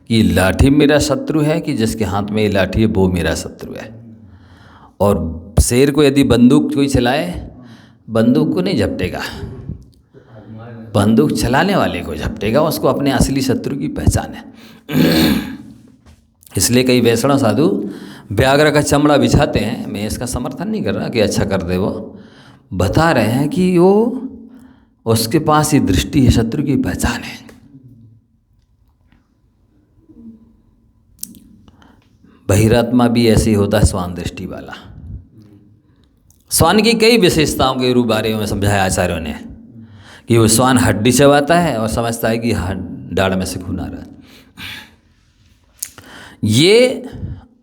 कि लाठी मेरा शत्रु है कि जिसके हाथ में ये लाठी है वो मेरा शत्रु है। और शेर को यदि बंदूक कोई चलाए, बंदूक को नहीं झपटेगा, बंदूक चलाने वाले को झपटेगा, उसको अपने असली शत्रु की पहचान है। इसलिए कई वैष्णव साधु व्याघ्र का चमड़ा बिछाते हैं। मैं इसका समर्थन नहीं कर रहा कि अच्छा कर दे, वो बता रहे हैं कि वो उसके पास ही दृष्टि है, शत्रु की पहचान है। बहिरात्मा भी ऐसे ही होता है, श्वान दृष्टि वाला। श्वान की कई विशेषताओं के रूप बारे में समझाया आचार्यों ने कि वो श्वान हड्डी चबाता है और समझता है कि दाढ़ में से खून आ रहा है। ये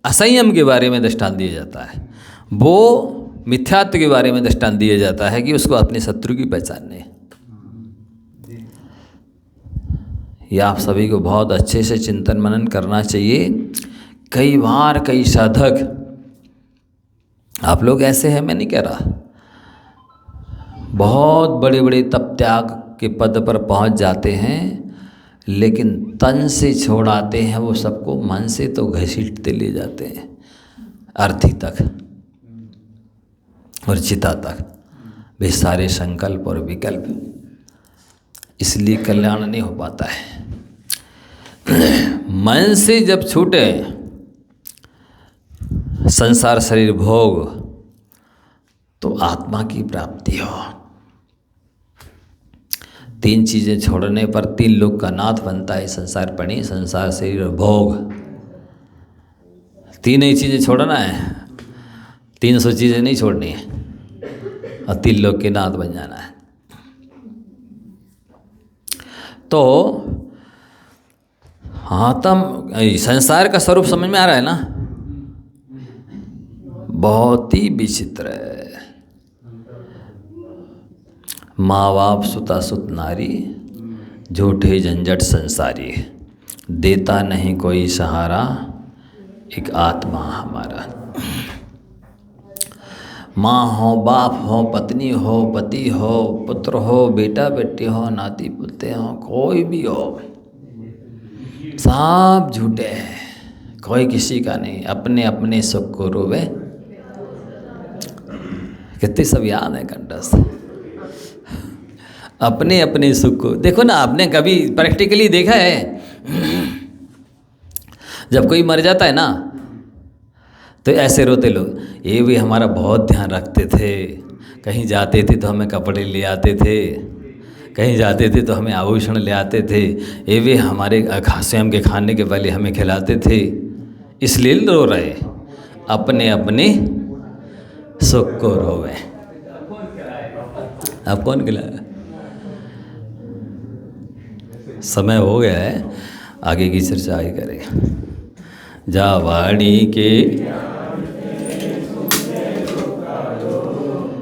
असंयम के बारे में दृष्टांत दिया जाता है, वो मिथ्यात्व के बारे में दृष्टांत दिया जाता है कि उसको अपने शत्रु की पहचान नहीं। ये आप सभी को बहुत अच्छे से चिंतन मनन करना चाहिए। कई बार कई साधक, आप लोग ऐसे हैं, मैं नहीं कह रहा, बहुत बड़े बड़े तप त्याग के पद पर पहुंच जाते हैं, लेकिन तन से छोड़ाते हैं वो सबको, मन से तो घसीटते ले जाते हैं अर्थी तक और चिता तक, वे सारे संकल्प और विकल्प। इसलिए कल्याण नहीं हो पाता है। मन से जब छूटे संसार शरीर भोग, तो आत्मा की प्राप्ति हो। 3 चीज़ें छोड़ने पर 3 लोक का नाथ बनता है संसार पणी, संसार शरीर और भोग। 3 ही चीज़ें छोड़ना है, 300 चीज़ें नहीं छोड़नी है, और 3 लोक के नाथ बन जाना है। तो संसार का स्वरूप समझ में आ रहा है ना? बहुत ही विचित्र है। माँ बाप सुता सुत नारी, झूठे झंझट संसारी, देता नहीं कोई सहारा, एक आत्मा हमारा। माँ हो, बाप हो, पत्नी हो, पति हो, पुत्र हो, बेटा बेटी हो, नाती पुते हो, कोई भी हो, सब झूठे हैं, कोई किसी का नहीं। अपने अपने सुख को रोवे, कितने सब याद है कंठस्थ। अपने अपने सुख को देखो ना, आपने कभी प्रैक्टिकली देखा है? जब कोई मर जाता है ना, तो ऐसे रोते लोग, ये भी हमारा बहुत ध्यान रखते थे, कहीं जाते थे तो हमें कपड़े ले आते थे, कहीं जाते थे तो हमें आभूषण ले आते थे, ये भी हमारे स्वयं के खाने के पहले हमें खिलाते थे, इसलिए रो रहे। अपने अपने सुख को रोवे। अब कौन खिलाया? समय हो गया है, आगे की चर्चा आगे करें। जा वाणी के